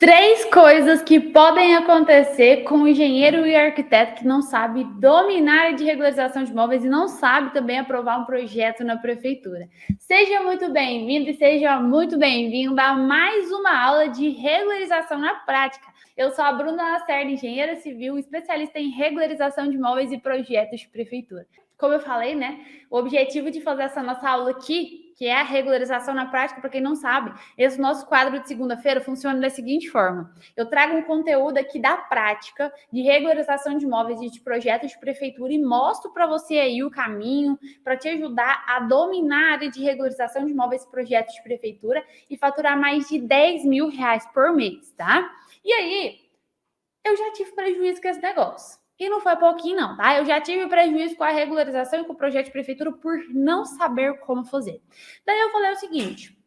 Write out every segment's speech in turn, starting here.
Três coisas que podem acontecer com o engenheiro e arquiteto que não sabe dominar a área de regularização de imóveis e não sabe também aprovar um projeto na prefeitura. Seja muito bem-vindo e seja muito bem-vinda a mais uma aula de regularização na prática. Eu sou a Bruna Lacerda, engenheira civil, especialista em regularização de imóveis e projetos de prefeitura. Como eu falei, o objetivo de fazer essa nossa aula aqui, que é a regularização na prática, para quem não sabe, esse nosso quadro de segunda-feira funciona da seguinte forma. Eu trago um conteúdo aqui da prática de regularização de imóveis e de projetos de prefeitura e mostro para você aí o caminho para te ajudar a dominar a área de regularização de imóveis e projetos de prefeitura e faturar mais de R$10 mil por mês, tá? E aí, eu já tive prejuízo com esse negócio. E não foi pouquinho, não, tá? Eu já tive prejuízo com a regularização e com o projeto de prefeitura por não saber como fazer. Daí eu falei o seguinte: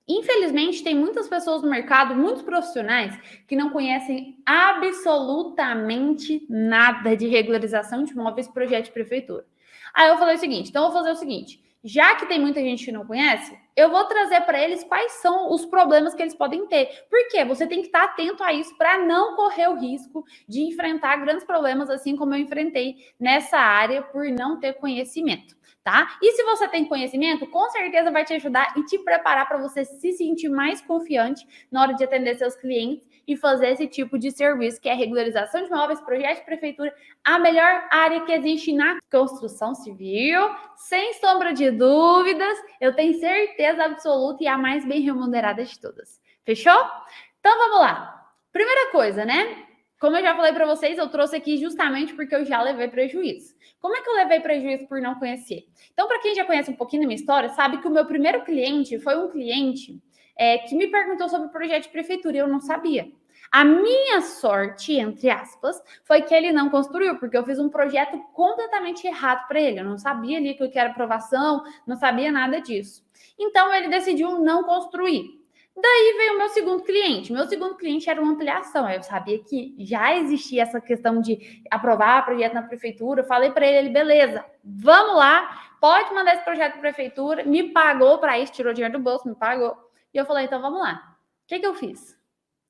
infelizmente, tem muitas pessoas no mercado, muitos profissionais, que não conhecem absolutamente nada de regularização de imóveis e projeto de prefeitura. Aí eu falei o seguinte: então eu vou fazer o seguinte. Já que tem muita gente que não conhece, eu vou trazer para eles quais são os problemas que eles podem ter. Por quê? Você tem que estar atento a isso para não correr o risco de enfrentar grandes problemas, assim como eu enfrentei nessa área por não ter conhecimento, tá? E se você tem conhecimento, com certeza vai te ajudar e te preparar para você se sentir mais confiante na hora de atender seus clientes e fazer esse tipo de serviço, que é regularização de imóveis, projeto de prefeitura, a melhor área que existe na construção civil, sem sombra de dúvidas, eu tenho certeza absoluta e a mais bem remunerada de todas. Fechou? Então vamos lá. Primeira coisa, como eu já falei para vocês, eu trouxe aqui justamente porque eu já levei prejuízo. Como é que eu levei prejuízo por não conhecer? Então, para quem já conhece um pouquinho da minha história, sabe que o meu primeiro cliente foi um cliente que me perguntou sobre o projeto de prefeitura e eu não sabia. A minha sorte, entre aspas, foi que ele não construiu, porque eu fiz um projeto completamente errado para ele. Eu não sabia ali que eu queria aprovação, não sabia nada disso. Então, ele decidiu não construir. Daí veio o meu segundo cliente. Meu segundo cliente era uma ampliação. Eu sabia que já existia essa questão de aprovar projeto na prefeitura. Eu falei para ele, beleza, vamos lá, pode mandar esse projeto para a prefeitura. Me pagou para isso, tirou dinheiro do bolso, me pagou. E eu falei, então vamos lá. O que eu fiz?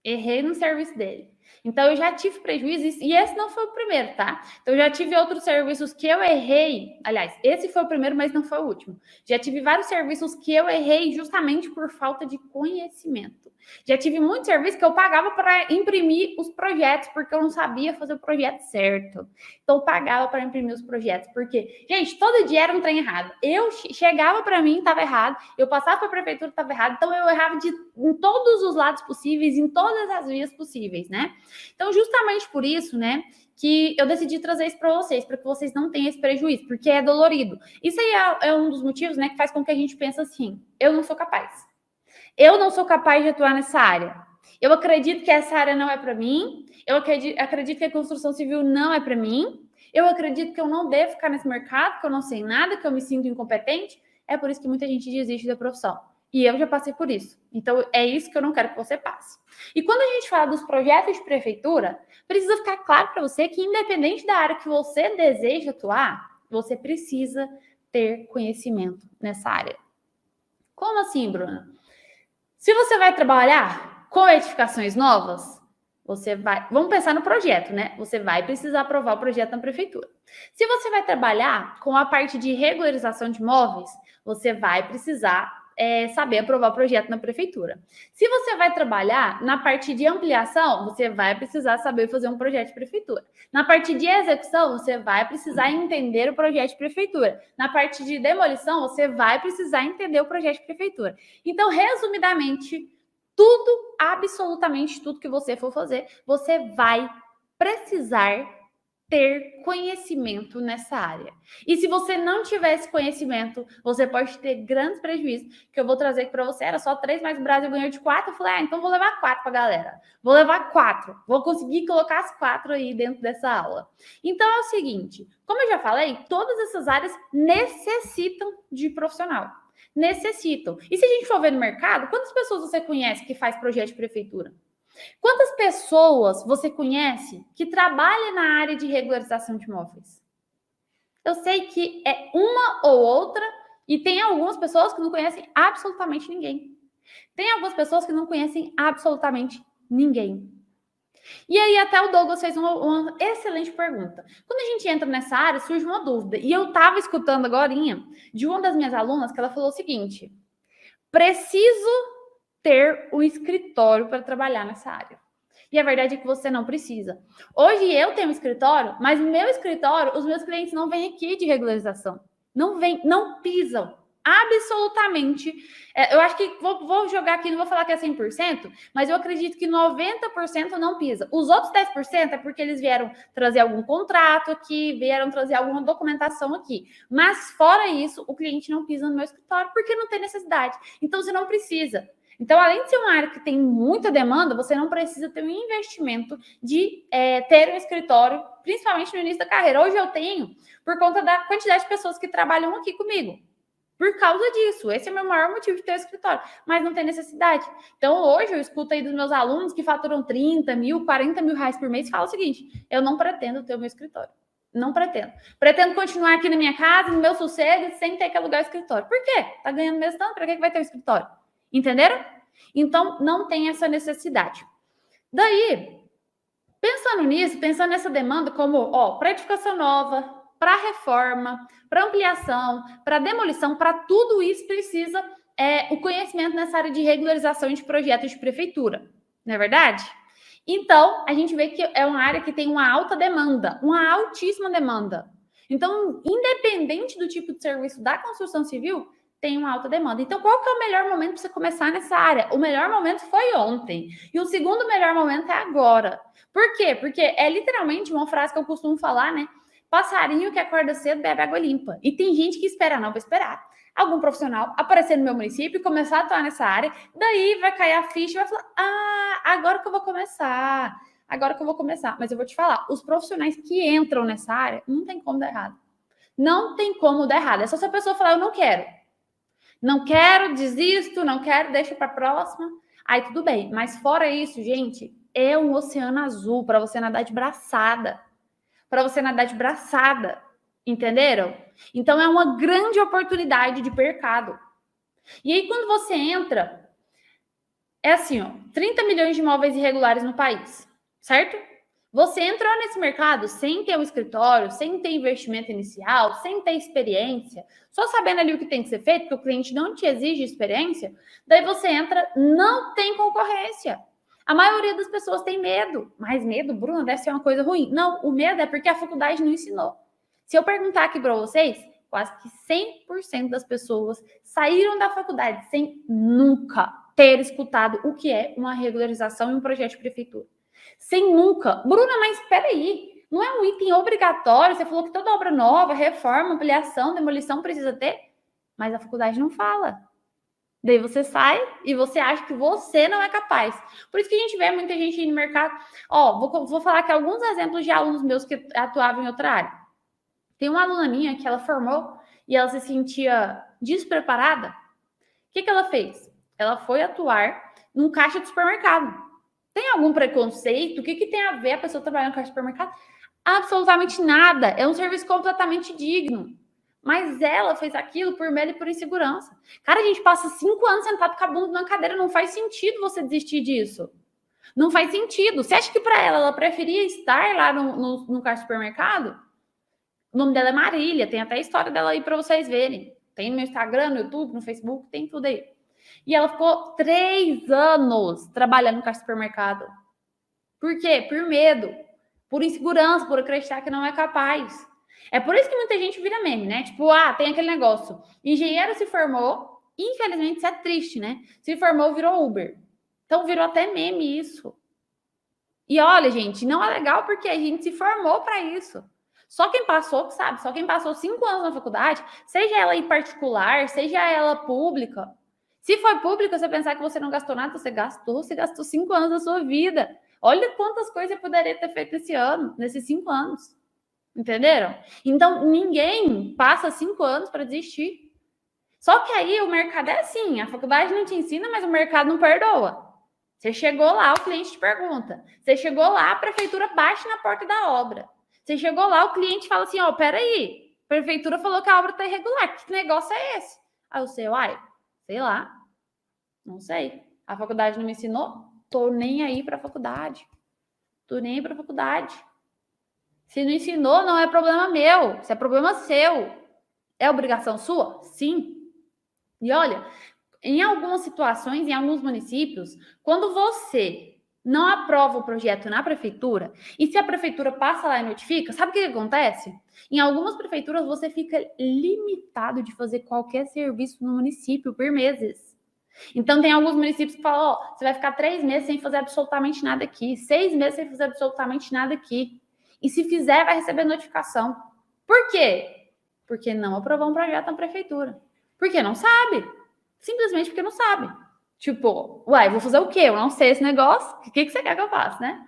Errei no serviço dele. Então, eu já tive prejuízo, e esse não foi o primeiro, tá? Então, eu já tive outros serviços que eu errei. Aliás, esse foi o primeiro, mas não foi o último. Já tive vários serviços que eu errei justamente por falta de conhecimento. Já tive muitos serviços que eu pagava para imprimir os projetos, porque eu não sabia fazer o projeto certo. Então, eu pagava para imprimir os projetos, porque, gente, todo dia era um trem errado. Eu chegava para mim, estava errado. Eu passava para a prefeitura, estava errado. Então, eu errava em todos os lados possíveis, em todas as vias possíveis, Então, justamente por isso, que eu decidi trazer isso para vocês, para que vocês não tenham esse prejuízo, porque é dolorido. Isso aí é um dos motivos, que faz com que a gente pense assim: eu não sou capaz. Eu não sou capaz de atuar nessa área. Eu acredito que essa área não é para mim. Eu acredito que a construção civil não é para mim. Eu acredito que eu não devo ficar nesse mercado, que eu não sei nada, que eu me sinto incompetente. É por isso que muita gente desiste da profissão. E eu já passei por isso. Então, é isso que eu não quero que você passe. E quando a gente fala dos projetos de prefeitura, precisa ficar claro para você que, independente da área que você deseja atuar, você precisa ter conhecimento nessa área. Como assim, Bruna? Se você vai trabalhar com edificações novas, você vai... Vamos pensar no projeto, Você vai precisar aprovar o projeto na prefeitura. Se você vai trabalhar com a parte de regularização de imóveis, você vai precisar saber aprovar o projeto na prefeitura. Se você vai trabalhar na parte de ampliação, você vai precisar saber fazer um projeto de prefeitura. Na parte de execução, você vai precisar entender o projeto de prefeitura. Na parte de demolição, você vai precisar entender o projeto de prefeitura. Então, resumidamente, tudo, absolutamente tudo que você for fazer, você vai precisar ter conhecimento nessa área. E se você não tiver esse conhecimento, você pode ter grandes prejuízos, que eu vou trazer aqui para você. Era só 3, mas o Brasil ganhou de 4. Eu falei, então vou levar 4 para a galera. Vou levar 4. Vou conseguir colocar as 4 aí dentro dessa aula. Então é o seguinte, como eu já falei, todas essas áreas necessitam de profissional. Necessitam. E se a gente for ver no mercado, quantas pessoas você conhece que faz projeto de prefeitura? Quantas pessoas você conhece que trabalham na área de regularização de imóveis? Eu sei que é uma ou outra, e tem algumas pessoas que não conhecem absolutamente ninguém. Tem algumas pessoas que não conhecem absolutamente Ninguém. E aí até o Douglas fez uma excelente pergunta. Quando a gente entra nessa área, surge uma dúvida. E eu estava escutando agorinha de uma das minhas alunas que ela falou o seguinte: preciso ter um escritório para trabalhar nessa área. E a verdade é que você não precisa. Hoje eu tenho um escritório, mas no meu escritório, os meus clientes não vêm aqui de regularização. Não vêm, não pisam. Absolutamente. Eu acho que vou jogar aqui, não vou falar que é 100%, mas eu acredito que 90% não pisa. Os outros 10% é porque eles vieram trazer algum contrato aqui, vieram trazer alguma documentação aqui. Mas fora isso, o cliente não pisa no meu escritório porque não tem necessidade. Então você não precisa. Então, além de ser uma área que tem muita demanda, você não precisa ter um investimento de ter um escritório, principalmente no início da carreira. Hoje eu tenho, por conta da quantidade de pessoas que trabalham aqui comigo. Por causa disso, esse é o meu maior motivo de ter um escritório, mas não tem necessidade. Então, hoje eu escuto aí dos meus alunos que faturam 30 mil, 40 mil reais por mês e falam o seguinte: eu não pretendo ter o meu escritório. Não pretendo. Pretendo continuar aqui na minha casa, no meu sossego, sem ter que alugar o escritório. Por quê? Tá ganhando mesmo tanto, para que vai ter um escritório? Entenderam? Então, não tem essa necessidade. Daí, pensando nisso, pensando nessa demanda como, para edificação nova, para reforma, para ampliação, para demolição, para tudo isso precisa o conhecimento nessa área de regularização de projetos de prefeitura, não é verdade? Então, a gente vê que é uma área que tem uma alta demanda, uma altíssima demanda. Então, independente do tipo de serviço da construção civil, tem uma alta demanda. Então, qual que é o melhor momento para você começar nessa área? O melhor momento foi ontem. E o segundo melhor momento é agora. Por quê? Porque é literalmente uma frase que eu costumo falar, né? Passarinho que acorda cedo bebe água limpa. E tem gente que espera, não, vou esperar algum profissional aparecer no meu município e começar a atuar nessa área, daí vai cair a ficha e vai falar, agora que eu vou começar, Mas eu vou te falar, os profissionais que entram nessa área, não tem como dar errado. Não tem como dar errado. É só se a pessoa falar, eu não quero, desisto, não quero, deixa para a próxima. Aí tudo bem. Mas fora isso, gente, é um oceano azul para você nadar de braçada. Entenderam? Então é uma grande oportunidade de mercado. E aí quando você entra, é assim, 30 milhões de imóveis irregulares no país, certo? Você entrou nesse mercado sem ter um escritório, sem ter investimento inicial, sem ter experiência, só sabendo ali o que tem que ser feito, porque o cliente não te exige experiência, daí você entra, não tem concorrência. A maioria das pessoas tem medo. Mas medo, Bruna, deve ser uma coisa ruim. Não, o medo é porque a faculdade não ensinou. Se eu perguntar aqui para vocês, quase que 100% das pessoas saíram da faculdade sem nunca ter escutado o que é uma regularização e um projeto de prefeitura. Sem nunca. Bruna, mas espera aí. Não é um item obrigatório? Você falou que toda obra nova, reforma, ampliação, demolição precisa ter? Mas a faculdade não fala. Daí você sai e você acha que você não é capaz. Por isso que a gente vê muita gente no mercado. Vou falar aqui alguns exemplos de alunos meus que atuavam em outra área. Tem uma aluna minha que ela formou e ela se sentia despreparada. O que ela fez? Ela foi atuar num caixa de supermercado. Tem algum preconceito? O que tem a ver a pessoa trabalhar no caixa de supermercado? Absolutamente nada. É um serviço completamente digno. Mas ela fez aquilo por medo e por insegurança. Cara, a gente passa 5 anos sentado com a bunda na cadeira. Não faz sentido você desistir disso. Não faz sentido. Você acha que para ela preferia estar lá no caixa de supermercado? O nome dela é Marília. Tem até a história dela aí para vocês verem. Tem no meu Instagram, no YouTube, no Facebook, tem tudo aí. E ela ficou 3 anos trabalhando no caixa de supermercado. Por quê? Por medo. Por insegurança, por acreditar que não é capaz. É por isso que muita gente vira meme, né? Tipo, tem aquele negócio. Engenheiro se formou, infelizmente isso é triste, né? Se formou, virou Uber. Então virou até meme isso. E olha, gente, não é legal porque a gente se formou para isso. Só quem passou que sabe, só quem passou 5 anos na faculdade, seja ela em particular, seja ela pública. Se for pública, você pensar que você não gastou nada, você gastou 5 anos da sua vida. Olha quantas coisas você poderia ter feito esse ano, nesses 5 anos. Entenderam? Então, ninguém passa 5 anos para desistir. Só que aí o mercado é assim, a faculdade não te ensina, mas o mercado não perdoa. Você chegou lá, o cliente te pergunta. Você chegou lá, a prefeitura bate na porta da obra. Você chegou lá, o cliente fala assim, peraí, a prefeitura falou que a obra está irregular, que negócio é esse? Aí você, sei lá, não sei. A faculdade não me ensinou? tô nem aí para a faculdade. Tô nem aí para a faculdade. Se não ensinou, não é problema meu. Isso é problema seu. É obrigação sua? Sim. E olha, em algumas situações, em alguns municípios, quando você não aprova o projeto na prefeitura, e se a prefeitura passa lá e notifica, sabe o que acontece? Em algumas prefeituras, você fica limitado de fazer qualquer serviço no município por meses. Então, tem alguns municípios que falam, ó, você vai ficar 3 meses sem fazer absolutamente nada aqui, 6 meses sem fazer absolutamente nada aqui. E se fizer, vai receber notificação. Por quê? Porque não aprovou um projeto na prefeitura. Porque não sabe. Simplesmente porque não sabe. Tipo, uai, vou fazer o quê? Eu não sei esse negócio. O que você quer que eu faça, né?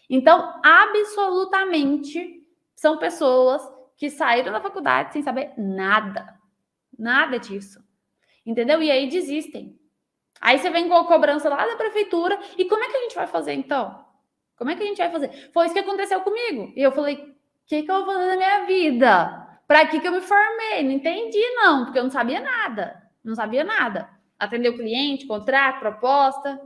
Então, absolutamente, são pessoas que saíram da faculdade sem saber nada. Nada disso. Entendeu? E aí desistem. Aí você vem com a cobrança lá da prefeitura. E como é que a gente vai fazer, então? Como é que a gente vai fazer? Foi isso que aconteceu comigo. E eu falei, o que eu vou fazer na minha vida? Para que eu me formei? Não entendi, não, porque eu não sabia nada. Não sabia nada. Atender o cliente, contrato, proposta,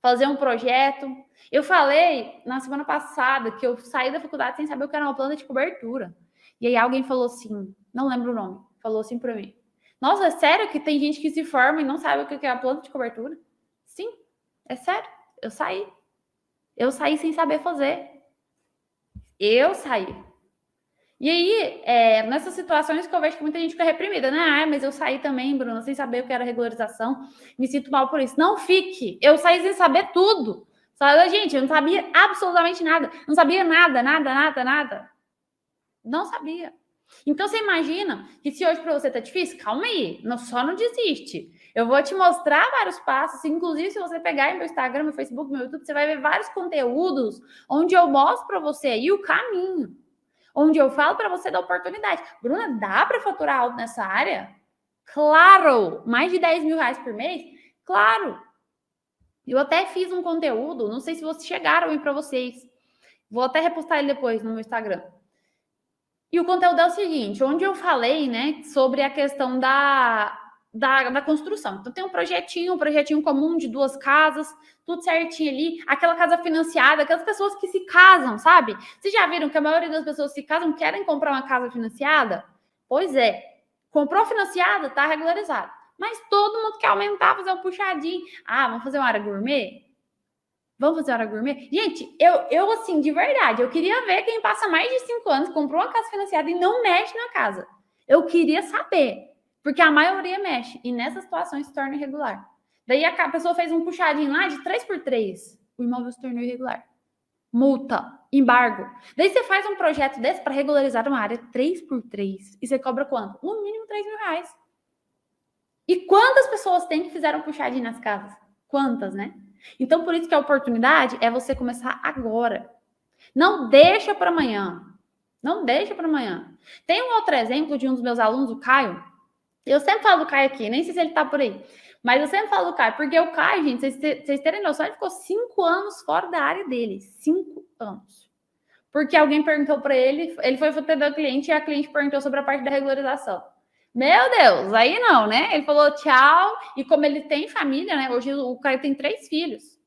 fazer um projeto. Eu falei na semana passada que eu saí da faculdade sem saber o que era uma planta de cobertura. E aí alguém falou assim, não lembro o nome, falou assim para mim. Nossa, é sério que tem gente que se forma e não sabe o que é a planta de cobertura? Sim, é sério. Eu saí. Eu saí sem saber fazer. Eu saí. E aí, nessas situações que eu vejo que muita gente fica reprimida, né? Ah, mas eu saí também, Bruna, sem saber o que era regularização. Me sinto mal por isso. Não fique. Eu saí sem saber tudo. Gente, eu não sabia absolutamente nada. Não sabia nada. Não sabia. Então, você imagina que se hoje para você tá difícil, calma aí. Só não desiste. Eu vou te mostrar vários passos. Inclusive, se você pegar em meu Instagram, meu Facebook, meu YouTube, você vai ver vários conteúdos onde eu mostro para você aí o caminho. Onde eu falo para você da oportunidade. Bruna, dá para faturar alto nessa área? Claro! Mais de 10 mil reais por mês? Claro! Eu até fiz um conteúdo, não sei se vocês chegaram aí para vocês. Vou até repostar ele depois no meu Instagram. E o conteúdo é o seguinte, onde eu falei, né, sobre a questão da construção. Então, tem um projetinho comum de 2 casas, tudo certinho ali, aquela casa financiada, aquelas pessoas que se casam, sabe? Vocês já viram que a maioria das pessoas que se casam querem comprar uma casa financiada? Pois é, comprou financiada, tá regularizado. Mas todo mundo quer aumentar, fazer um puxadinho. Ah, vamos fazer uma área gourmet? Vamos fazer hora gourmet? Gente, eu assim, de verdade, eu queria ver quem passa mais de 5 anos, comprou uma casa financiada e não mexe na casa. Eu queria saber, porque a maioria mexe, e nessas situações se torna irregular. Daí a pessoa fez um puxadinho lá de 3x3, o imóvel se tornou irregular. Multa, embargo. Daí você faz um projeto desse para regularizar uma área 3x3, e você cobra quanto? No mínimo 3 mil reais. E quantas pessoas tem que fizeram puxadinho nas casas? Quantas, né? Então, por isso que a oportunidade é você começar agora. Não deixa para amanhã. Não deixa para amanhã. Tem um outro exemplo de um dos meus alunos, o Caio. Eu sempre falo do Caio aqui, nem sei se ele tá por aí. Mas eu sempre falo do Caio, porque o Caio, gente, vocês terem noção, ele ficou 5 anos fora da área dele. 5 anos. Porque alguém perguntou para ele, ele foi atender o cliente e a cliente perguntou sobre a parte da regularização. Meu Deus, aí não, né? Ele falou tchau, e como ele tem família, né? Hoje o Caio tem 3 filhos.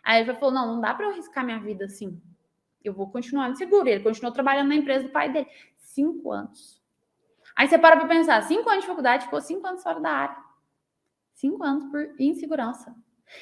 Aí ele falou, não dá para eu arriscar minha vida assim. Eu vou continuar no seguro. Ele continuou trabalhando na empresa do pai dele. 5 anos. Aí você para pensar, 5 anos de faculdade, ficou 5 anos fora da área. 5 anos por insegurança.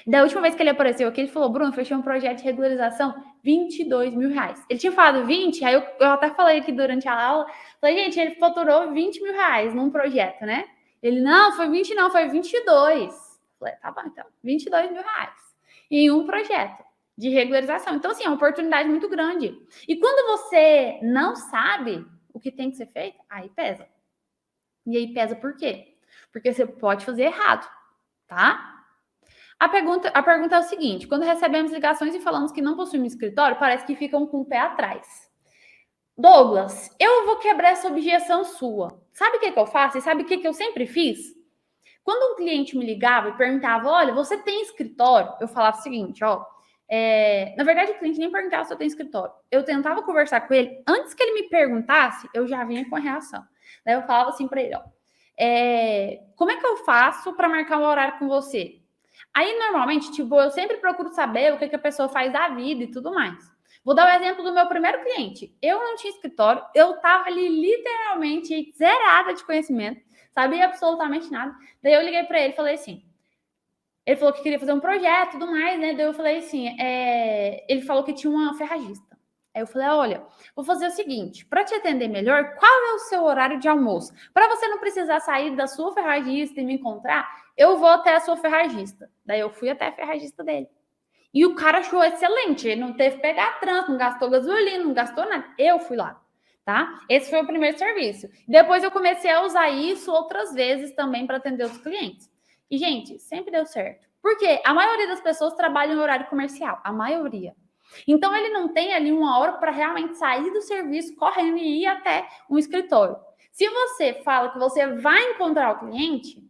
Da última vez que ele apareceu aqui, ele falou, Bruno, fechei um projeto de regularização, 22 mil reais. Ele tinha falado 20, aí eu até falei aqui durante a aula, falei, gente, ele faturou 20 mil reais num projeto, né? Ele, não, foi 20 não, foi 22. Falei, tá bom, então, 22 mil reais em um projeto de regularização. Então, assim, é uma oportunidade muito grande. E quando você não sabe o que tem que ser feito, aí pesa. E aí pesa por quê? Porque você pode fazer errado, tá? A pergunta é o seguinte, quando recebemos ligações e falamos que não possuímos escritório, parece que ficam com o pé atrás. Douglas, eu vou quebrar essa objeção sua. Sabe o que eu faço? E sabe o que eu sempre fiz? Quando um cliente me ligava e perguntava, olha, você tem escritório? Eu falava o seguinte, na verdade o cliente nem perguntava se eu tenho escritório. Eu tentava conversar com ele, antes que ele me perguntasse, eu já vinha com a reação. Daí eu falava assim para ele, como é que eu faço para marcar um horário com você? Aí, normalmente, tipo, eu sempre procuro saber o que a pessoa faz da vida e tudo mais. Vou dar o exemplo do meu primeiro cliente. Eu não tinha escritório, eu tava ali literalmente zerada de conhecimento, sabia absolutamente nada. Daí eu liguei para ele e falei assim, ele falou que queria fazer um projeto e tudo mais, né? Daí eu falei assim, ele falou que tinha uma ferragista. Aí eu falei, olha, vou fazer o seguinte, para te atender melhor, qual é o seu horário de almoço? Para você não precisar sair da sua ferragista e me encontrar, eu vou até a sua ferragista. Daí eu fui até a ferragista dele. E o cara achou excelente, ele não teve que pegar trânsito, não gastou gasolina, não gastou nada. Eu fui lá, tá? Esse foi o primeiro serviço. Depois eu comecei a usar isso outras vezes também para atender os clientes. E, gente, sempre deu certo. Porque a maioria das pessoas trabalha em horário comercial, a maioria. Então, ele não tem ali uma hora para realmente sair do serviço correndo e ir até um escritório. Se você fala que você vai encontrar o cliente,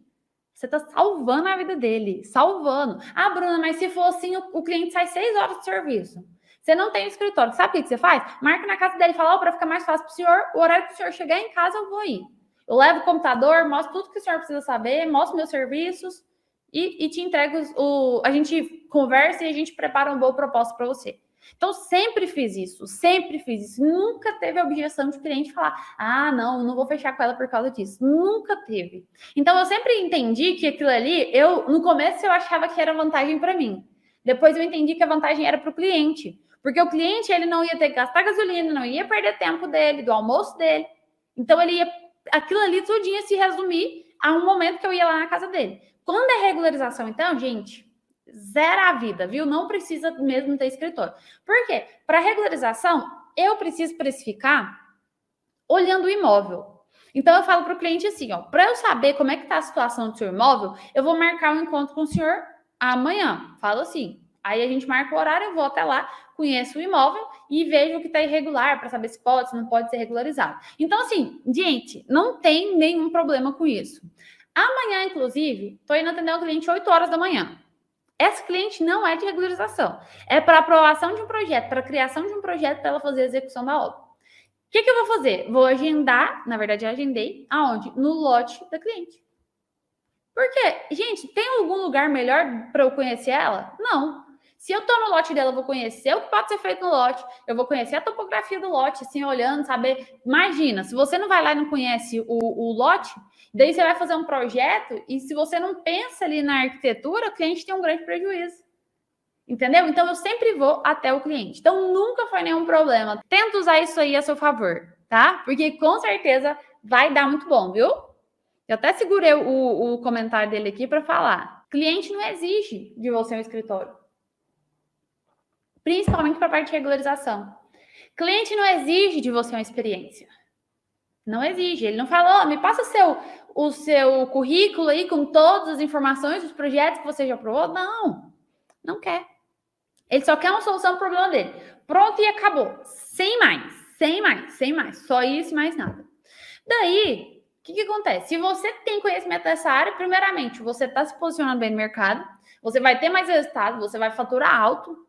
você está salvando a vida dele, salvando. Ah, Bruna, mas se for assim, o cliente sai 6 horas de serviço. Você não tem escritório. Sabe o que você faz? Marca na casa dele e fala, para ficar mais fácil para o senhor, o horário que o senhor chegar em casa, eu vou ir. Eu levo o computador, mostro tudo que o senhor precisa saber, mostro meus serviços e te entrego a gente conversa e a gente prepara uma boa proposta para você. Então, sempre fiz isso. Nunca teve objeção de cliente falar, ah, não vou fechar com ela por causa disso. Nunca teve. Então, eu sempre entendi que aquilo ali, no começo eu achava que era vantagem para mim. Depois eu entendi que a vantagem era para o cliente. Porque o cliente, ele não ia ter que gastar gasolina, não ia perder tempo dele, do almoço dele. Então, aquilo ali tudo ia se resumir a um momento que eu ia lá na casa dele. Quando é regularização, então, gente, zera a vida, viu? Não precisa mesmo ter escritório. Por quê? Para regularização, eu preciso precificar olhando o imóvel. Então, eu falo para o cliente assim, ó, para eu saber como é que está a situação do seu imóvel, eu vou marcar um encontro com o senhor amanhã. Falo assim. Aí a gente marca o horário, eu vou até lá, conheço o imóvel e vejo o que está irregular para saber se pode, se não pode ser regularizado. Então, assim, gente, não tem nenhum problema com isso. Amanhã, inclusive, estou indo atender um cliente 8 horas da manhã. Esse cliente não é de regularização. É para aprovação de um projeto, para criação de um projeto para ela fazer a execução da obra. O que eu vou fazer? Vou agendar, na verdade, eu agendei, aonde? No lote da cliente. Porque, gente, tem algum lugar melhor para eu conhecer ela? Não. Se eu estou no lote dela, eu vou conhecer o que pode ser feito no lote, eu vou conhecer a topografia do lote, assim, olhando, saber. Imagina, se você não vai lá e não conhece o lote, daí você vai fazer um projeto e se você não pensa ali na arquitetura, o cliente tem um grande prejuízo. Entendeu? Então, eu sempre vou até o cliente. Então, nunca foi nenhum problema. Tenta usar isso aí a seu favor, tá? Porque, com certeza, vai dar muito bom, viu? Eu até segurei o comentário dele aqui para falar. Cliente não exige de você um escritório. Principalmente para a parte de regularização. Cliente não exige de você uma experiência. Não exige. Ele não fala, me passa o seu currículo aí com todas as informações dos projetos que você já aprovou. Não quer. Ele só quer uma solução para o problema dele. Pronto e acabou. Sem mais. Só isso e mais nada. Daí, o que acontece? Se você tem conhecimento dessa área, primeiramente, você está se posicionando bem no mercado, você vai ter mais resultado, você vai faturar alto,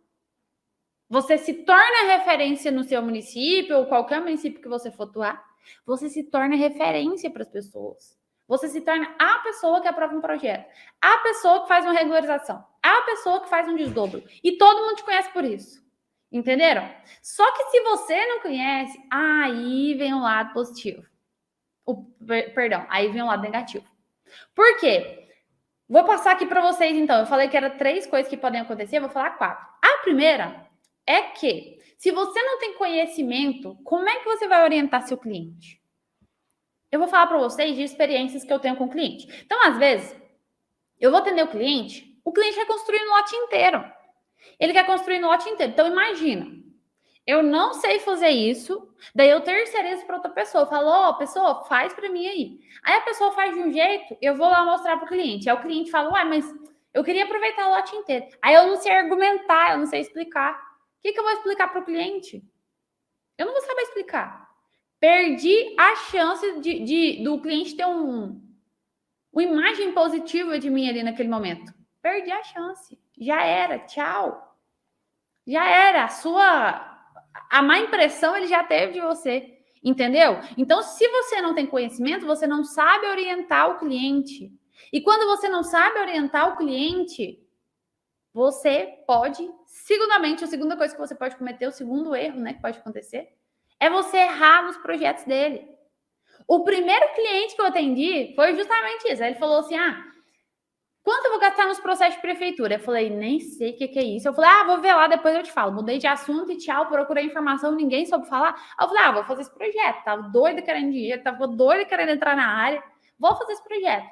você se torna referência no seu município ou qualquer município que você for atuar, você se torna referência para as pessoas. Você se torna a pessoa que aprova um projeto, a pessoa que faz uma regularização, a pessoa que faz um desdobro. E todo mundo te conhece por isso. Entenderam? Só que se você não conhece, aí vem o lado positivo. Aí vem o lado negativo. Por quê? Vou passar aqui para vocês, então. Eu falei que era 3 coisas que podem acontecer, eu vou falar 4. A primeira é que, se você não tem conhecimento, como é que você vai orientar seu cliente? Eu vou falar para vocês de experiências que eu tenho com o cliente. Então, às vezes, eu vou atender o cliente quer construir no lote inteiro. Ele quer construir no lote inteiro. Então, imagina, eu não sei fazer isso, daí eu terceirizo para outra pessoa. Eu falo, pessoa, faz para mim aí. Aí a pessoa faz de um jeito, eu vou lá mostrar para o cliente. Aí o cliente fala, mas eu queria aproveitar o lote inteiro. Aí eu não sei argumentar, eu não sei explicar. O que eu vou explicar para o cliente? Eu não vou saber explicar. Perdi a chance do cliente ter uma imagem positiva de mim ali naquele momento. Perdi a chance. Já era, tchau. Já era. A má impressão ele já teve de você. Entendeu? Então, se você não tem conhecimento, você não sabe orientar o cliente. E quando você não sabe orientar o cliente, Você pode, segundamente, a segunda coisa que você pode cometer, o segundo erro, né, que pode acontecer, é você errar nos projetos dele. O primeiro cliente que eu atendi foi justamente isso. Aí ele falou assim, quanto eu vou gastar nos processos de prefeitura? Eu falei, nem sei o que é isso. Eu falei, vou ver lá, depois eu te falo. Mudei de assunto e tchau, procurei informação, ninguém soube falar. Aí eu falei, vou fazer esse projeto. Tava doida querendo dinheiro, tava doida querendo entrar na área. Vou fazer esse projeto.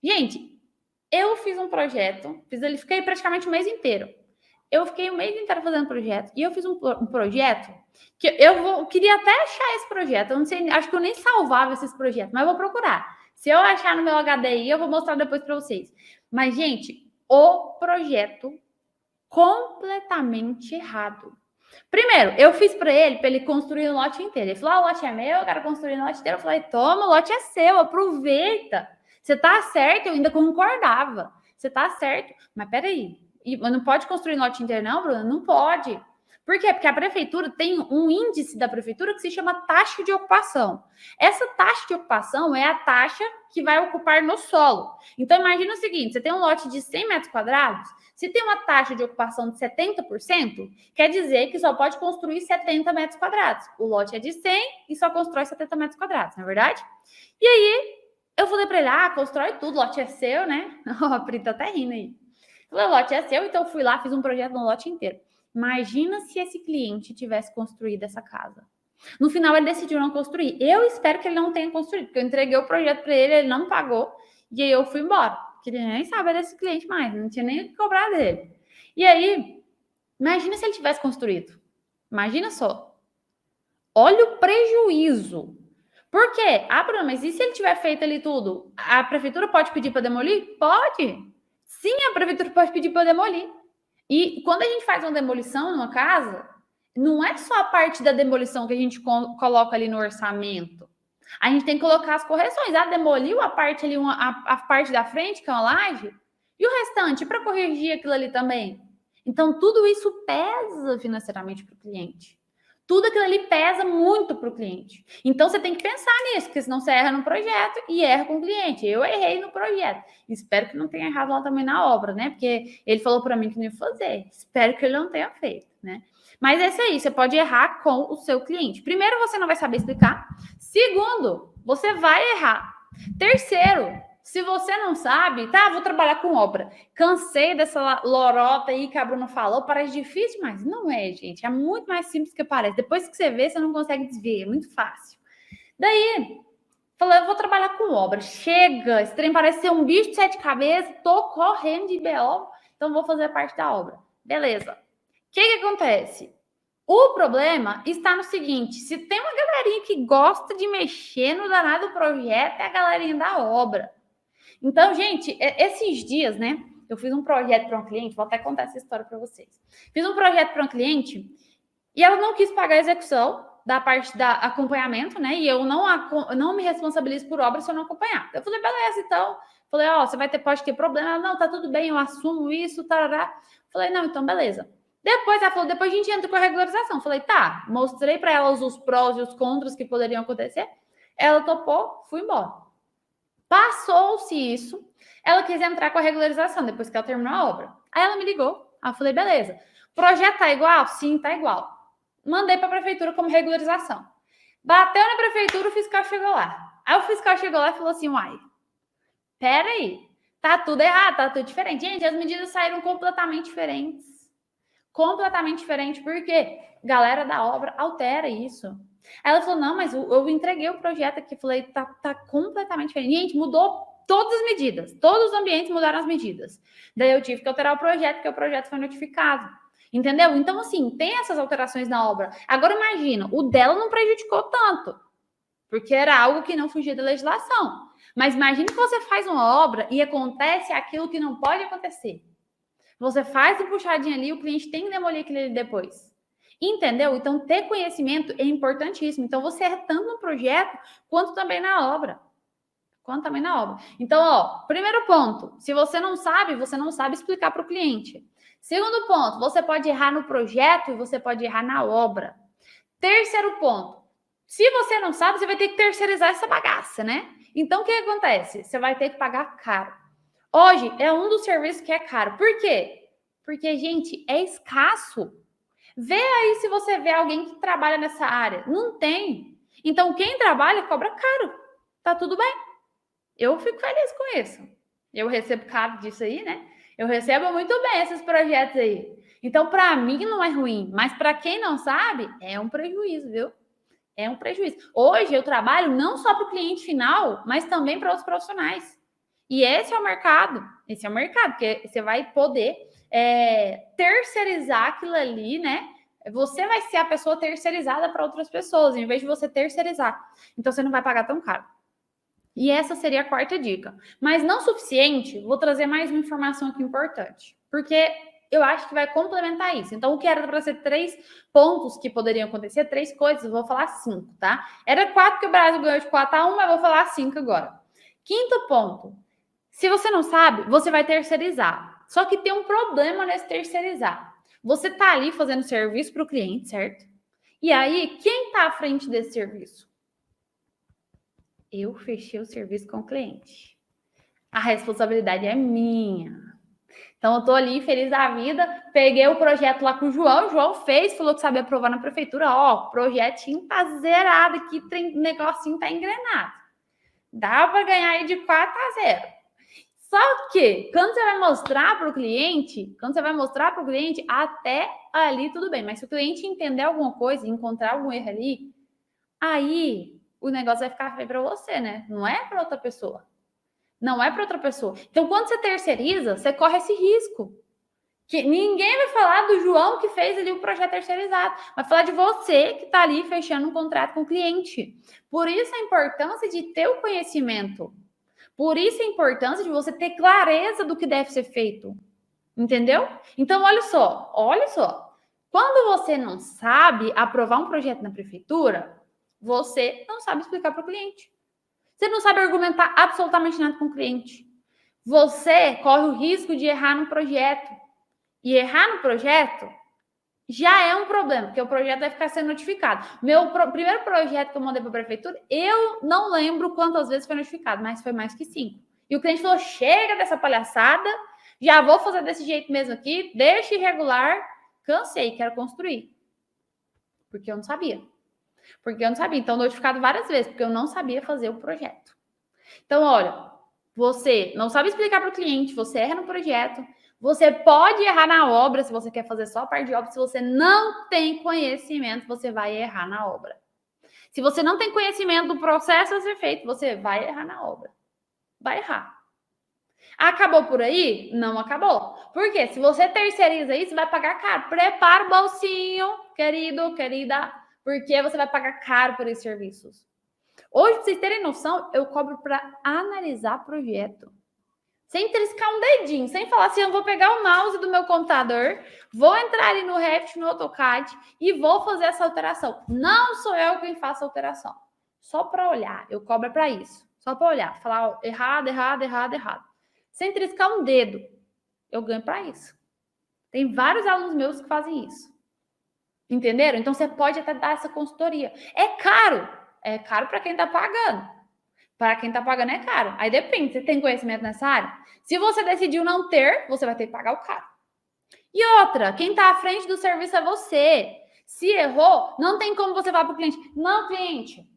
Gente, eu fiz um projeto, fiquei praticamente o mês inteiro. Eu fiquei o mês inteiro fazendo projeto. E eu fiz um projeto que eu queria até achar esse projeto. Eu não sei, acho que eu nem salvava esses projetos, mas eu vou procurar. Se eu achar no meu HDI, eu vou mostrar depois para vocês. Mas, gente, o projeto completamente errado. Primeiro, eu fiz para ele construir o lote inteiro. Ele falou, o lote é meu, eu quero construir o lote inteiro. Eu falei, toma, o lote é seu, aproveita. Você tá certo, eu ainda concordava. Você tá certo, mas peraí. Não pode construir no lote inteiro não, Bruna? Não pode. Por quê? Porque a prefeitura tem um índice da prefeitura que se chama taxa de ocupação. Essa taxa de ocupação é a taxa que vai ocupar no solo. Então, imagina o seguinte, você tem um lote de 100 metros quadrados, se tem uma taxa de ocupação de 70%, quer dizer que só pode construir 70 metros quadrados. O lote é de 100 e só constrói 70 metros quadrados, não é verdade? E aí, eu falei para ele, constrói tudo, o lote é seu, né? A Pri tá até rindo aí. Eu falei, o lote é seu, então eu fui lá, fiz um projeto no lote inteiro. Imagina se esse cliente tivesse construído essa casa. No final, ele decidiu não construir. Eu espero que ele não tenha construído, porque eu entreguei o projeto para ele, ele não pagou, e aí eu fui embora. Porque ele nem sabe desse cliente mais, não tinha nem o que cobrar dele. E aí, imagina se ele tivesse construído. Imagina só. Olha o prejuízo. Por quê? Bruno, mas e se ele tiver feito ali tudo? A prefeitura pode pedir para demolir? Pode. Sim, a prefeitura pode pedir para demolir. E quando a gente faz uma demolição numa casa, não é só a parte da demolição que a gente coloca ali no orçamento. A gente tem que colocar as correções. Demoliu a parte ali, a parte da frente, que é uma laje, e o restante, para corrigir aquilo ali também. Então, tudo isso pesa financeiramente para o cliente. Tudo aquilo ali pesa muito para o cliente. Então, você tem que pensar nisso, porque senão você erra no projeto e erra com o cliente. Eu errei no projeto. Espero que não tenha errado lá também na obra, né? Porque ele falou para mim que não ia fazer. Espero que ele não tenha feito, né? Mas é isso aí, você pode errar com o seu cliente. Primeiro, você não vai saber explicar. Segundo, você vai errar. Terceiro, se você não sabe, vou trabalhar com obra. Cansei dessa lorota aí que a Bruna falou, parece difícil, mas não é, gente. É muito mais simples que parece. Depois que você vê, você não consegue desver, é muito fácil. Daí, falei, eu vou trabalhar com obra. Chega, esse trem parece ser um bicho de 7 cabeças, tô correndo de BO, então vou fazer parte da obra. Beleza. O que acontece? O problema está no seguinte, se tem uma galerinha que gosta de mexer no danado do projeto, é a galerinha da obra. Então, gente, esses dias, né, eu fiz um projeto para um cliente, vou até contar essa história para vocês. Fiz um projeto para um cliente e ela não quis pagar a execução da parte da acompanhamento, né, e eu não me responsabilizo por obra se eu não acompanhar. Eu falei, beleza, então. Falei, você pode ter problema. Ela, não, tá tudo bem, eu assumo isso, tarará. Falei, não, então beleza. Depois ela falou, depois a gente entra com a regularização. Falei, tá, mostrei para ela os prós e os contras que poderiam acontecer. Ela topou, fui embora. Passou-se isso, ela quis entrar com a regularização depois que ela terminou a obra. Aí ela me ligou, aí eu falei, beleza. Projeto tá igual? Sim, tá igual. Mandei para a prefeitura como regularização. Bateu na prefeitura, o fiscal chegou lá. Aí o fiscal chegou lá e falou assim, peraí, tá tudo errado, tá tudo diferente. Gente, as medidas saíram completamente diferentes. Completamente diferente, porque galera da obra altera isso. Aí ela falou, não, mas eu entreguei o projeto aqui, falei, tá completamente diferente. Gente, mudou todas as medidas, todos os ambientes mudaram as medidas. Daí eu tive que alterar o projeto, porque o projeto foi notificado. Entendeu? Então, assim, tem essas alterações na obra. Agora, imagina, o dela não prejudicou tanto, porque era algo que não fugia da legislação. Mas imagine que você faz uma obra e acontece aquilo que não pode acontecer. Você faz o puxadinho ali, o cliente tem que demolir aquilo ali depois. Entendeu? Então, ter conhecimento é importantíssimo. Então, você erra tanto no projeto, quanto também na obra. Então, primeiro ponto, se você não sabe explicar para o cliente. Segundo ponto, você pode errar no projeto e você pode errar na obra. Terceiro ponto, se você não sabe, você vai ter que terceirizar essa bagaça, né? Então, o que acontece? Você vai ter que pagar caro. Hoje, é um dos serviços que é caro. Por quê? Porque, gente, é escasso. Vê aí se você vê alguém que trabalha nessa área. Não tem. Então, quem trabalha cobra caro. Tá tudo bem. Eu fico feliz com isso. Eu recebo caro disso aí, né? Eu recebo muito bem esses projetos aí. Então, para mim não é ruim, mas para quem não sabe, é um prejuízo, viu? É um prejuízo. Hoje eu trabalho não só para o cliente final, mas também para os profissionais. E esse é o mercado. Esse é o mercado, porque você vai poder terceirizar aquilo ali, né? Você vai ser a pessoa terceirizada para outras pessoas, em vez de você terceirizar. Então você não vai pagar tão caro. E essa seria a quarta dica. Mas não suficiente, vou trazer mais uma informação aqui importante. Porque eu acho que vai complementar isso. Então, o que era para ser 3 pontos que poderiam acontecer, 3 coisas, eu vou falar 5, tá? Era 4 que o Brasil ganhou de 4-1, mas eu vou falar 5 agora. Quinto ponto. Se você não sabe, você vai terceirizar. Só que tem um problema nesse terceirizar. Você tá ali fazendo serviço para o cliente, certo? E aí, quem tá à frente desse serviço? Eu fechei o serviço com o cliente. A responsabilidade é minha. Então, eu tô ali feliz da vida, peguei o projeto lá com o João fez, falou que sabia aprovar na prefeitura, ó, o projetinho tá zerado aqui, o negocinho tá engrenado. Dá para ganhar aí de 4-0. Só que, quando você vai mostrar para o cliente, até ali tudo bem, mas se o cliente entender alguma coisa, encontrar algum erro ali, aí o negócio vai ficar feio para você, né? Não é para outra pessoa. Não é para outra pessoa. Então, quando você terceiriza, você corre esse risco. Que ninguém vai falar do João que fez ali o projeto terceirizado. Vai falar de você que está ali fechando um contrato com o cliente. Por isso a importância de ter o conhecimento. Por isso a importância de você ter clareza do que deve ser feito. Entendeu? Então, olha só. Quando você não sabe aprovar um projeto na prefeitura, você não sabe explicar para o cliente. Você não sabe argumentar absolutamente nada com o cliente. Você corre o risco de errar no projeto. E errar no projeto já é um problema, porque o projeto vai ficar sendo notificado. Primeiro projeto que eu mandei para a prefeitura, eu não lembro quantas vezes foi notificado, mas foi mais que 5. E o cliente falou, chega dessa palhaçada, já vou fazer desse jeito mesmo aqui, deixa irregular, cansei, quero construir. Porque eu não sabia. Então, notificado várias vezes, porque eu não sabia fazer o projeto. Então, olha, você não sabe explicar para o cliente, você erra no projeto, você pode errar na obra, se você quer fazer só a parte de obra, se você não tem conhecimento, você vai errar na obra. Se você não tem conhecimento do processo a ser feito, você vai errar na obra. Vai errar. Acabou por aí? Não acabou. Por quê? Se você terceiriza isso, vai pagar caro. Prepara o bolsinho, querido, querida, porque você vai pagar caro por esses serviços. Hoje, pra vocês terem noção, eu cobro para analisar projeto. Sem triscar um dedinho, sem falar assim, eu vou pegar o mouse do meu computador, vou entrar ali no Revit, no AutoCAD e vou fazer essa alteração. Não sou eu quem faço a alteração. Só para olhar, eu cobro para isso. Só para olhar, falar ó, errado. Sem triscar um dedo, eu ganho para isso. Tem vários alunos meus que fazem isso. Entenderam? Então, você pode até dar essa consultoria. É caro para quem está pagando. Para quem está pagando é caro. Aí depende, você tem conhecimento nessa área? Se você decidiu não ter, você vai ter que pagar o caro. E outra, quem está à frente do serviço é você. Se errou, não tem como você falar para o cliente, não, cliente,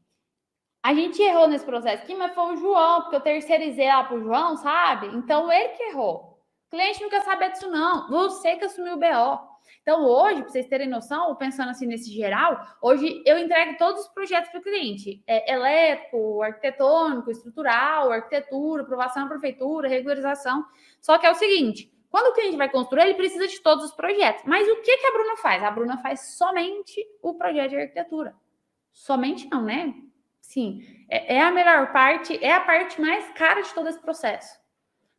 a gente errou nesse processo aqui, mas foi o João, porque eu terceirizei lá para o João, sabe? Então, ele que errou. O cliente não quer saber disso, não. Você que assumiu o BO. Então, hoje, para vocês terem noção, pensando assim nesse geral, hoje eu entrego todos os projetos para o cliente. Elétrico, arquitetônico, estrutural, arquitetura, aprovação na prefeitura, regularização. Só que é o seguinte, quando o cliente vai construir, ele precisa de todos os projetos. Mas o que a Bruna faz? A Bruna faz somente o projeto de arquitetura. Somente não, né? Sim, é a melhor parte, é a parte mais cara de todo esse processo.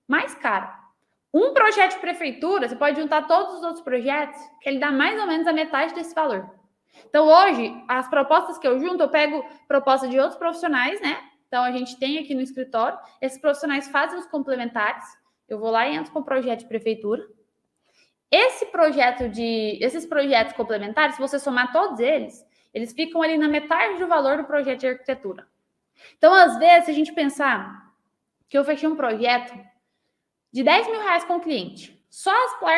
Mais cara. Um projeto de prefeitura, você pode juntar todos os outros projetos, que ele dá mais ou menos a metade desse valor. Então, hoje, as propostas que eu junto, eu pego proposta de outros profissionais, né? Então, a gente tem aqui no escritório, esses profissionais fazem os complementares, eu vou lá e entro com o projeto de prefeitura. Esses projetos complementares, se você somar todos eles ficam ali na metade do valor do projeto de arquitetura. Então, às vezes, se a gente pensar que eu fechei um projeto de R$10 mil com o cliente, Só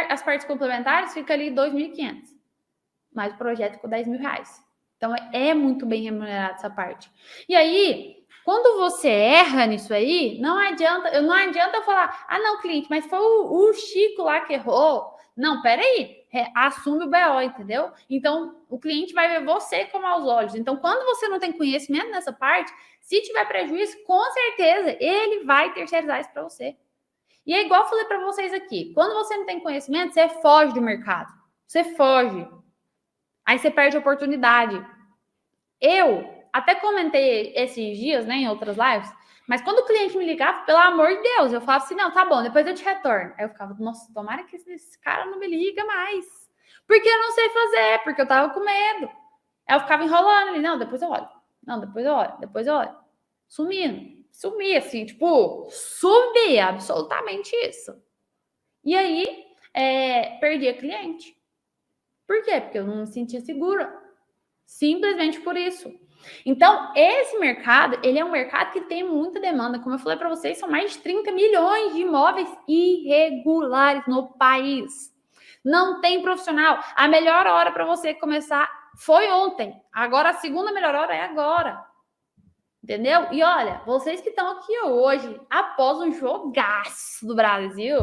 as partes complementares fica ali 2.500. Mais o projeto ficou R$10.000. Então, é muito bem remunerado essa parte. E aí, quando você erra nisso aí, não adianta eu falar, não, cliente, mas foi o Chico lá que errou. Não, peraí, assume o BO, entendeu? Então, o cliente vai ver você com maus olhos. Então, quando você não tem conhecimento nessa parte, se tiver prejuízo, com certeza, ele vai terceirizar isso para você. E é igual eu falei para vocês aqui, quando você não tem conhecimento, você foge do mercado. Você foge. Aí você perde a oportunidade. Eu até comentei esses dias, né, em outras lives, mas quando o cliente me ligava, pelo amor de Deus, eu falava assim, não, tá bom, depois eu te retorno. Aí eu ficava, nossa, tomara que esse cara não me liga mais. Porque eu não sei fazer, porque eu tava com medo. Aí eu ficava enrolando ali, não, depois eu olho. Não, depois eu olho, depois eu olho. Sumia assim, tipo, sumia, absolutamente isso. E aí, perdi a cliente. Por quê? Porque eu não me sentia segura. Simplesmente por isso. Então, esse mercado, ele é um mercado que tem muita demanda. Como eu falei para vocês, são mais de 30 milhões de imóveis irregulares no país. Não tem profissional. A melhor hora para você começar foi ontem. Agora, a segunda melhor hora é agora. Entendeu? E olha, vocês que estão aqui hoje, após um jogaço do Brasil,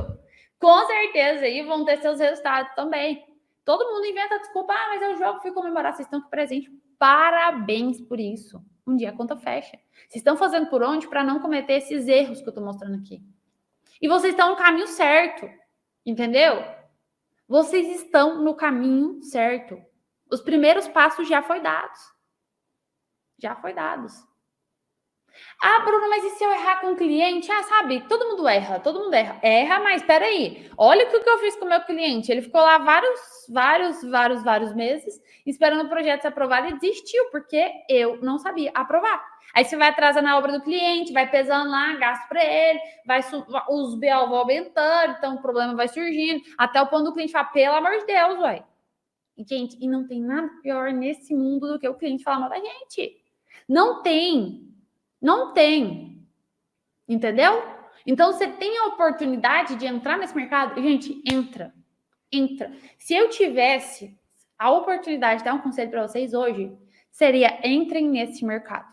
com certeza aí vão ter seus resultados também. Todo mundo inventa desculpa, mas é o jogo, fui comemorar, vocês estão aqui presentes. Parabéns por isso. Um dia a conta fecha. Vocês estão fazendo por onde para não cometer esses erros que eu estou mostrando aqui. E vocês estão no caminho certo, entendeu? Vocês estão no caminho certo. Os primeiros passos já foi dados. Já foi dados. Bruna, mas e se eu errar com o cliente? Sabe, todo mundo erra. Erra, mas peraí. Olha o que eu fiz com o meu cliente. Ele ficou lá vários meses esperando o projeto ser aprovado e desistiu, porque eu não sabia aprovar. Aí você vai atrasando a obra do cliente, vai pesando lá, gasto para ele, os BO vão aumentando, então o problema vai surgindo, até o ponto do cliente falar, pelo amor de Deus, ué. E, gente, e não tem nada pior nesse mundo do que o cliente falar mal da gente. Não tem. Não tem. Entendeu? Então, você tem a oportunidade de entrar nesse mercado? Gente, entra. Se eu tivesse a oportunidade de dar um conselho para vocês hoje, seria entrem nesse mercado.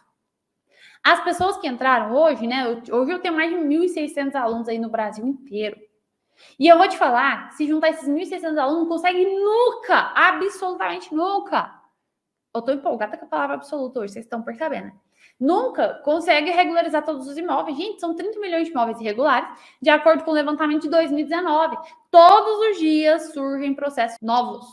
As pessoas que entraram hoje, né? Hoje eu tenho mais de 1.600 alunos aí no Brasil inteiro. E eu vou te falar, se juntar esses 1.600 alunos, não consegue nunca, absolutamente nunca. Eu tô empolgada com a palavra absoluta hoje, vocês estão percebendo. Nunca consegue regularizar todos os imóveis. Gente, são 30 milhões de imóveis irregulares, de acordo com o levantamento de 2019. Todos os dias surgem processos novos.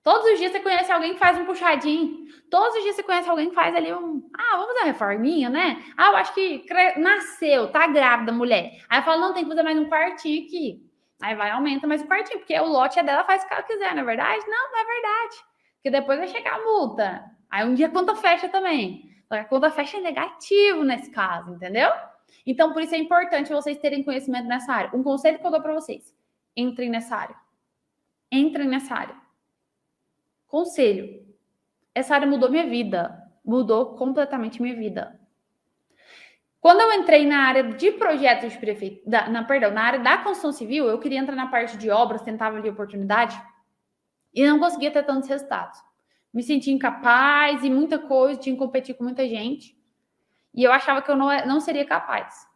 Todos os dias você conhece alguém que faz um puxadinho. Todos os dias você conhece alguém que faz ali vamos fazer uma reforminha, né? Eu acho que nasceu, tá grávida a mulher. Aí fala, não, tem que fazer mais um quartinho aqui. Aí vai, aumenta mais um quartinho, porque o lote é dela, faz o que ela quiser, não é verdade? Não é verdade. Porque depois vai chegar a multa. Aí um dia a conta fecha também. A conta fecha é negativo nesse caso, entendeu? Então, por isso é importante vocês terem conhecimento nessa área. Um conselho que eu dou para vocês. Entrem nessa área. Entrem nessa área. Conselho. Essa área mudou minha vida. Mudou completamente minha vida. Quando eu entrei na área de projetos de prefeitura, na área da construção civil, eu queria entrar na parte de obras, tentava ali oportunidade e não conseguia ter tantos resultados. Me sentia incapaz e muita coisa, tinha que competir com muita gente. E eu achava que eu não seria capaz.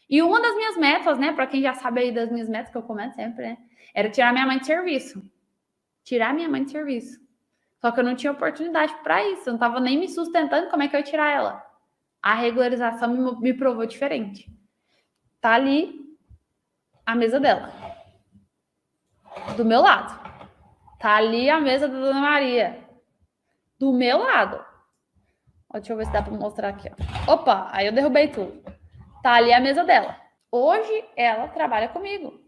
E uma das minhas metas, né, para quem já sabe aí das minhas metas que eu comento sempre, né, era tirar minha mãe de serviço. Tirar minha mãe de serviço. Só que eu não tinha oportunidade para isso, eu não estava nem me sustentando, como é que eu ia tirar ela? A regularização me provou diferente. Tá ali a mesa dela. Do meu lado. Tá ali a mesa da Dona Maria. Do meu lado. Ó, deixa eu ver se dá para mostrar aqui. Ó. Opa, aí eu derrubei tudo. Tá ali a mesa dela. Hoje ela trabalha comigo.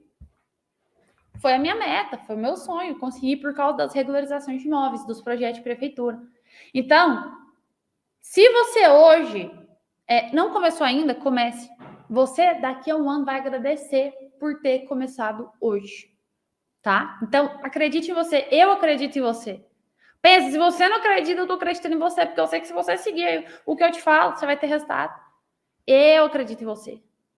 Foi a minha meta, foi o meu sonho. Consegui por causa das regularizações de imóveis, dos projetos de prefeitura. Então, se você hoje não começou ainda, comece. Você, daqui a um ano, vai agradecer por ter começado hoje. Tá? Então, acredite em você. Eu acredito em você. Pensa, se você não acredita, eu tô acreditando em você, porque eu sei que se você seguir o que eu te falo, você vai ter resultado. Eu acredito em você.